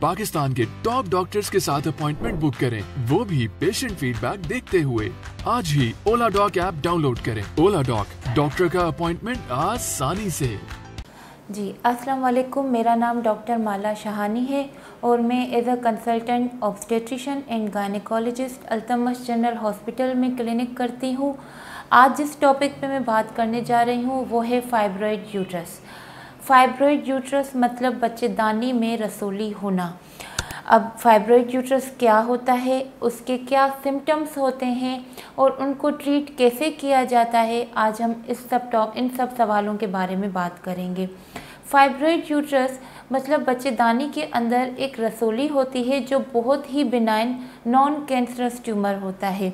पाकिस्तान के top doctors के साथ अपॉइंटमेंट बुक करें, वो भी पेशेंट फीडबैक देखते हुए। आज ही ओला डॉक ऐप डाउनलोड करें। ओला डॉक, डॉक्टर का अपॉइंटमेंट आसानी से। जी अस्सलाम वालेकुम, मेरा नाम डॉक्टर माला शाहानी है और मैं as a consultant obstetrician and gynaecologist Altamash general hospital में क्लिनिक करती हूँ। आज जिस टॉपिक पे मैं बात करने जा रही हूँ वो है फाइब्रॉइड यूट्रस। फाइब्रॉइड यूट्रस मतलब बच्चेदानी में रसोली होना। अब फाइब्रॉइड यूट्रस क्या होता है, उसके क्या सिम्टम्स होते हैं और उनको ट्रीट कैसे किया जाता है, आज हम इन सब सवालों के बारे में बात करेंगे। फाइब्रॉइड यूट्रस मतलब बच्चेदानी के अंदर एक रसोली होती है जो बहुत ही बिनाइन नॉन कैंसरस ट्यूमर होता है।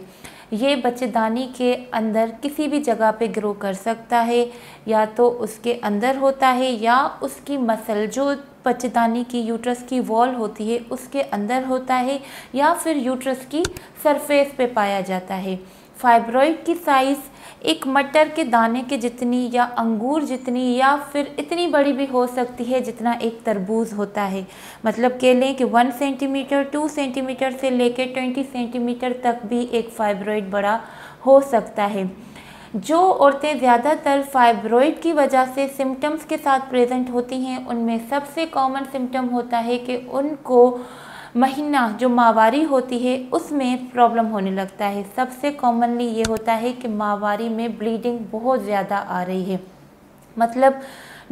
ये बच्चेदानी के अंदर किसी भी जगह पे ग्रो कर सकता है, या तो उसके अंदर होता है या उसकी मसल जो बच्चेदानी की यूट्रस की वॉल होती है उसके अंदर होता है, या फिर यूट्रस की सरफेस पे पाया जाता है। फाइब्रॉइड की साइज़ एक मटर के दाने के जितनी या अंगूर जितनी या फिर इतनी बड़ी भी हो सकती है जितना एक तरबूज होता है। मतलब कह लें कि 1 सेंटीमीटर 2 सेंटीमीटर से लेकर 20 सेंटीमीटर तक भी एक फाइब्रॉइड बड़ा हो सकता है। जो औरतें ज़्यादातर फाइब्रॉइड की वजह से सिम्टम्स के साथ प्रेजेंट होती हैं उनमें सबसे कॉमन सिम्टम होता है कि उनको महीना जो माहवारी होती है उसमें प्रॉब्लम होने लगता है। सबसे कॉमनली ये होता है कि माहवारी में ब्लीडिंग बहुत ज़्यादा आ रही है। मतलब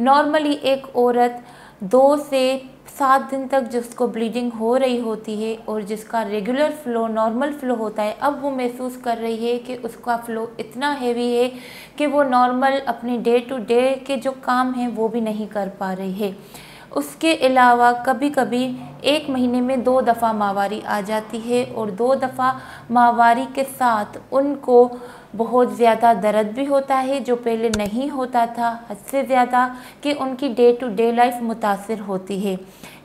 नॉर्मली एक औरत 2 से 7 दिन तक जिसको ब्लीडिंग हो रही होती है और जिसका रेगुलर फ्लो नॉर्मल फ्लो होता है, अब वो महसूस कर रही है कि उसका फ्लो इतना हैवी है कि वो नॉर्मल अपने डे टू डे के जो काम हैं वो भी नहीं कर पा रही है। उसके अलावा कभी कभी 1 महीने में 2 दफ़ा माहवारी आ जाती है और 2 दफ़ा माहवारी के साथ उनको बहुत ज़्यादा दर्द भी होता है जो पहले नहीं होता था, हद से ज़्यादा, कि उनकी डे टू डे लाइफ मुतासिर होती है।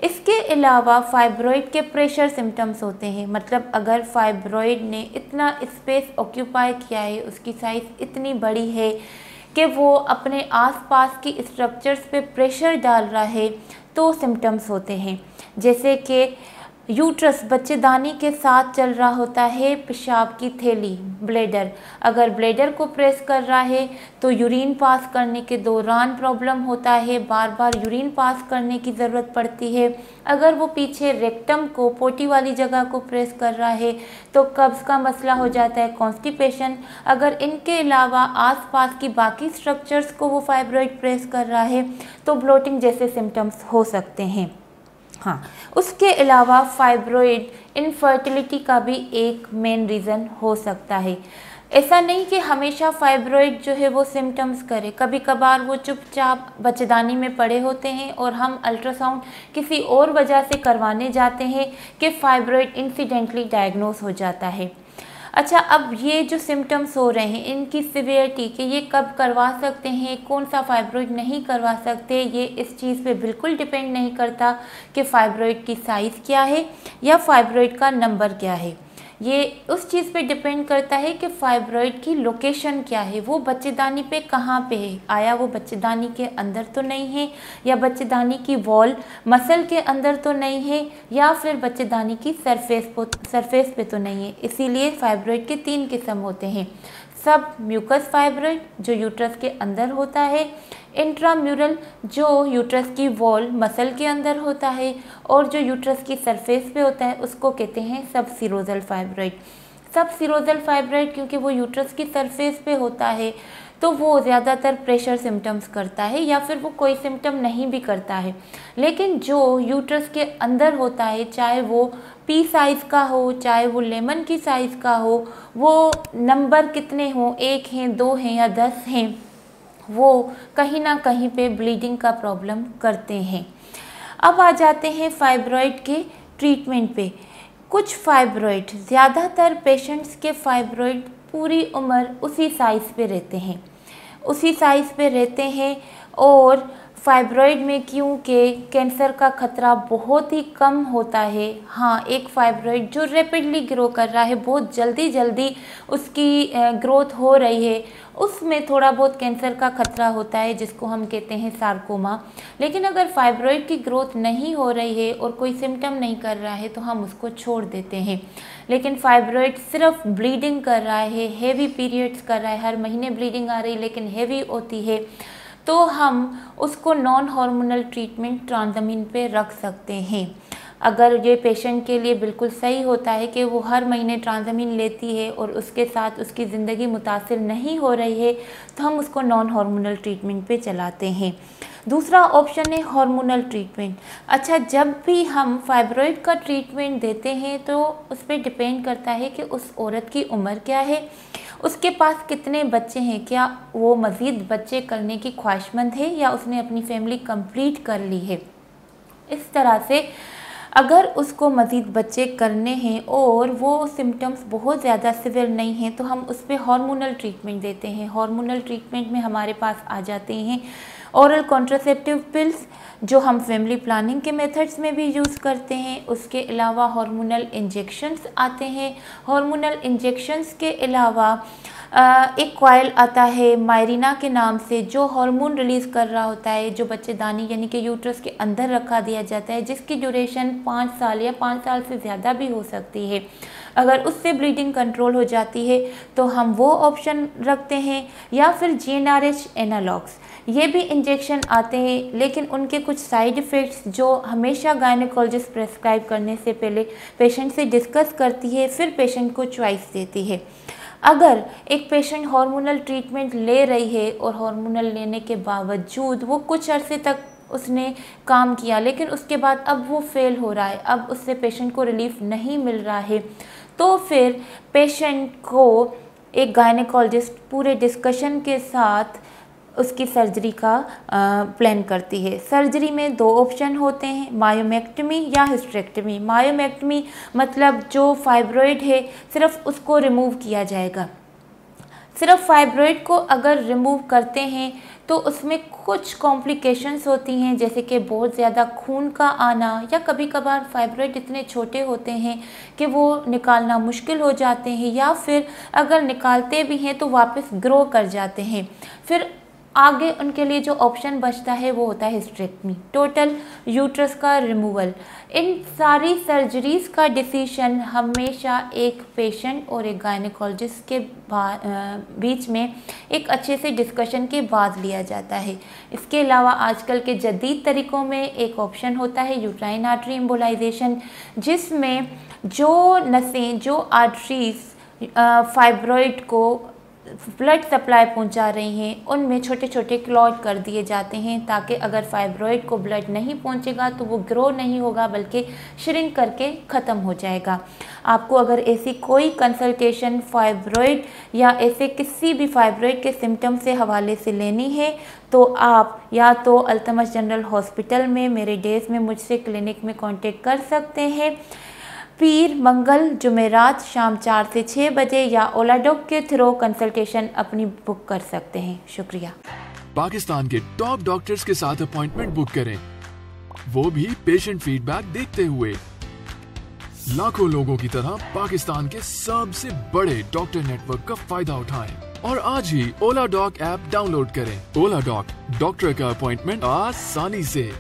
इसके अलावा फाइब्रॉइड के प्रेशर सिम्टम्स होते हैं। मतलब अगर फाइब्रॉइड ने इतना स्पेस ऑक्यूपाई किया है, उसकी साइज़ इतनी बड़ी है कि वो अपने आसपास की स्ट्रक्चर्स पे प्रेशर डाल रहा है, तो सिम्टम्स होते हैं। जैसे कि यूट्रस बच्चेदानी के साथ चल रहा होता है पेशाब की थैली, ब्लैडर। अगर ब्लैडर को प्रेस कर रहा है तो यूरिन पास करने के दौरान प्रॉब्लम होता है, बार बार यूरिन पास करने की ज़रूरत पड़ती है। अगर वो पीछे रेक्टम को, पोटी वाली जगह को प्रेस कर रहा है तो कब्ज़ का मसला हो जाता है, कॉन्स्टिपेशन। अगर इनके अलावा आसपास की बाकी स्ट्रक्चर्स को वो फाइब्रॉइड प्रेस कर रहा है तो ब्लोटिंग जैसे सिम्टम्स हो सकते हैं। हाँ, उसके अलावा फाइब्रॉइड इनफर्टिलिटी का भी एक मेन रीज़न हो सकता है। ऐसा नहीं कि हमेशा फाइब्रॉइड जो है वो सिम्टम्स करे, कभी कभार वो चुपचाप बच्चेदानी में पड़े होते हैं और हम अल्ट्रासाउंड किसी और वजह से करवाने जाते हैं कि फाइब्रॉइड इंसिडेंटली डायग्नोस हो जाता है। अच्छा, अब ये जो सिम्टम्स हो रहे हैं इनकी सिवियरिटी कि ये कब करवा सकते हैं, कौन सा फाइब्रॉइड नहीं करवा सकते, ये इस चीज़ पे बिल्कुल डिपेंड नहीं करता कि फाइब्रॉइड की साइज़ क्या है या फाइब्रॉइड का नंबर क्या है। ये उस चीज़ पे डिपेंड करता है कि फाइब्रॉइड की लोकेशन क्या है, वो बच्चेदानी पे कहाँ पे है। आया वो बच्चेदानी के अंदर तो नहीं है, या बच्चेदानी की वॉल मसल के अंदर तो नहीं है, या फिर बच्चेदानी की सरफेस पे तो नहीं है। इसीलिए फाइब्रॉइड के 3 किस्म होते हैं। सब म्यूकस फाइब्रॉइड जो यूट्रस के अंदर होता है, इंट्राम्यूरल जो यूट्रस की वॉल मसल के अंदर होता है, और जो यूट्रस की सरफेस पे होता है उसको कहते हैं सब सीरोजल फाइब्रॉइड। सब सीरोजल फाइब्रॉइड क्योंकि वो यूट्रस की सरफेस पे होता है तो वो ज़्यादातर प्रेशर सिम्टम्स करता है, या फिर वो कोई सिम्टम नहीं भी करता है। लेकिन जो यूट्रस के अंदर होता है, चाहे वो पी साइज़ का हो, चाहे वो लेमन की साइज़ का हो, वो नंबर कितने हों, 1 हैं, 2 हैं या 10 हैं, वो कहीं ना कहीं पे ब्लीडिंग का प्रॉब्लम करते हैं। अब आ जाते हैं फाइब्रॉइड के ट्रीटमेंट पे। कुछ फाइब्रॉइड, ज़्यादातर पेशेंट्स के फाइब्रॉइड पूरी उम्र उसी साइज़ पे रहते हैं, उसी साइज़ पे रहते हैं और फाइब्रॉइड में क्योंकि कैंसर का खतरा बहुत ही कम होता है। हाँ, एक फाइब्रॉइड जो रैपिडली ग्रो कर रहा है, बहुत जल्दी उसकी ग्रोथ हो रही है, उसमें थोड़ा बहुत कैंसर का खतरा होता है जिसको हम कहते हैं सार्कोमा। लेकिन अगर फाइब्रॉइड की ग्रोथ नहीं हो रही है और कोई सिम्टम नहीं कर रहा है तो हम उसको छोड़ देते हैं। लेकिन फाइब्रॉइड सिर्फ ब्लीडिंग कर रहा है, हेवी पीरियड्स कर रहा है, हर महीने ब्लीडिंग आ रही है लेकिन हेवी होती है, तो हम उसको नॉन हार्मोनल ट्रीटमेंट ट्रांसमीन पे रख सकते हैं। अगर ये पेशेंट के लिए बिल्कुल सही होता है कि वो हर महीने ट्रांसमीन लेती है और उसके साथ उसकी ज़िंदगी मुतासिर नहीं हो रही है, तो हम उसको नॉन हार्मोनल ट्रीटमेंट पे चलाते हैं। दूसरा ऑप्शन है हार्मोनल ट्रीटमेंट। अच्छा, जब भी हम फाइब्रॉइड का ट्रीटमेंट देते हैं तो उस पर डिपेंड करता है कि उस औरत की उम्र क्या है, उसके पास कितने बच्चे हैं, क्या वो मज़ीद बच्चे करने की ख्वाहिशमंद है या उसने अपनी फैमिली कंप्लीट कर ली है। इस तरह से अगर उसको मज़ीद बच्चे करने हैं और वो सिम्टम्स बहुत ज़्यादा सिवियर नहीं हैं तो हम उस पर हार्मोनल ट्रीटमेंट देते हैं। हार्मोनल ट्रीटमेंट में हमारे पास आ जाते हैं ओरल कॉन्ट्रासेप्टिव पिल्स, जो हम फैमिली प्लानिंग के मेथड्स में भी यूज़ करते हैं। उसके अलावा हार्मोनल इंजेक्शंस आते हैं। हार्मोनल इंजेक्शंस के अलावा एक कॉइल आता है मायरीना के नाम से, जो हार्मोन रिलीज़ कर रहा होता है, जो बच्चेदानी यानी कि यूट्रस के अंदर रखा दिया जाता है, जिसकी ड्यूरेशन 5 साल या 5 साल से ज़्यादा भी हो सकती है। अगर उससे ब्लीडिंग कंट्रोल हो जाती है तो हम वो ऑप्शन रखते हैं। या फिर GnRH एनालॉग्स, ये भी इंजेक्शन आते हैं लेकिन उनके कुछ साइड इफ़ेक्ट्स जो हमेशा गायनेकोलॉजिस्ट प्रेस्क्राइब करने से पहले पेशेंट से डिस्कस करती है, फिर पेशेंट को चॉइस देती है। अगर एक पेशेंट हार्मोनल ट्रीटमेंट ले रही है और हार्मोनल लेने के बावजूद वो कुछ अरसे तक उसने काम किया लेकिन उसके बाद अब वो फेल हो रहा है, अब उससे पेशेंट को रिलीफ नहीं मिल रहा है, तो फिर पेशेंट को एक गायनेकोलॉजिस्ट पूरे डिस्कशन के साथ उसकी सर्जरी का प्लान करती है। सर्जरी में 2 ऑप्शन होते हैं, मायोमेक्टमी या हिस्टेरेक्टमी। मायोमेक्टमी मतलब जो फाइब्रॉइड है सिर्फ उसको रिमूव किया जाएगा। सिर्फ फाइब्रॉइड को अगर रिमूव करते हैं तो उसमें कुछ कॉम्प्लिकेशंस होती हैं, जैसे कि बहुत ज़्यादा खून का आना, या कभी कभार फाइब्रॉइड इतने छोटे होते हैं कि वो निकालना मुश्किल हो जाते हैं, या फिर अगर निकालते भी हैं तो वापस ग्रो कर जाते हैं। फिर आगे उनके लिए जो ऑप्शन बचता है वो होता है हिस्टेरेक्टमी, टोटल यूट्रस का रिमूवल। इन सारी सर्जरीज़ का डिसीजन हमेशा एक पेशेंट और एक गायनेकोलॉजिस्ट के बीच में एक अच्छे से डिस्कशन के बाद लिया जाता है। इसके अलावा आजकल के जदीद तरीक़ों में एक ऑप्शन होता है यूट्राइन आर्टरी एम्बोलाइजेशन, जिसमें जो नसें, जो आर्टरीज फाइब्रॉइड को ब्लड सप्लाई पहुंचा रही हैं उनमें छोटे छोटे क्लॉट कर दिए जाते हैं, ताकि अगर फाइब्रॉइड को ब्लड नहीं पहुंचेगा तो वो ग्रो नहीं होगा बल्कि श्रिंक करके ख़त्म हो जाएगा। आपको अगर ऐसी कोई कंसल्टेशन फाइब्रॉइड या ऐसे किसी भी फाइब्रॉइड के सिम्टम से हवाले से लेनी है तो आप या तो अल्तमश जनरल हॉस्पिटल में मेरे डेज में मुझसे क्लिनिक में कॉन्टेक्ट कर सकते हैं। पीर, मंगल, जुमेरात शाम 4 से 6 बजे या ओलाडॉक के थ्रू कंसल्टेशन अपनी बुक कर सकते हैं। शुक्रिया। पाकिस्तान के टॉप डॉक्टर्स के साथ अपॉइंटमेंट बुक करें, वो भी पेशेंट फीडबैक देखते हुए। लाखों लोगों की तरह पाकिस्तान के सबसे बड़े डॉक्टर नेटवर्क का फायदा उठाएं और आज ही ओलाडॉक ऐप डाउनलोड करें। ओलाडॉक, डॉक्टर का अपॉइंटमेंट आसानी से।